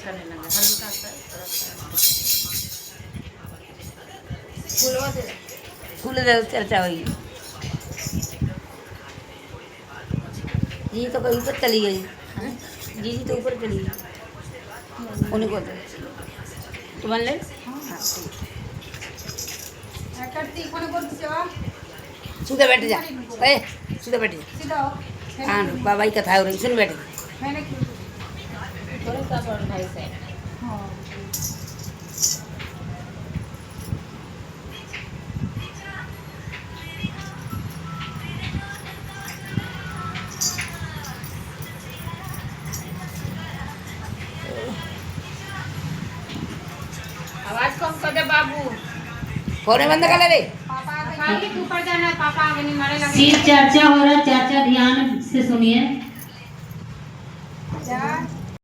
करने लगा हल्का सा फूल दे चर्चा हुई जी तो कोई ऊपर चली गई जी तो ऊपर चली गई उन्हीं को तो मान ले सीधा बैठ जा सीधा बैठ जा हाँ बाबा की कथा हो रही सुन बैठ थोड़ा सा पढ़ाई से आवाज कम कर दे बाबू फोन बंद कर ले रे पापा ऊपर जाना पापा आगे नहीं मारे लगे शिव चर्चा हो रहा है, चर्चा ध्यान से सुनिए।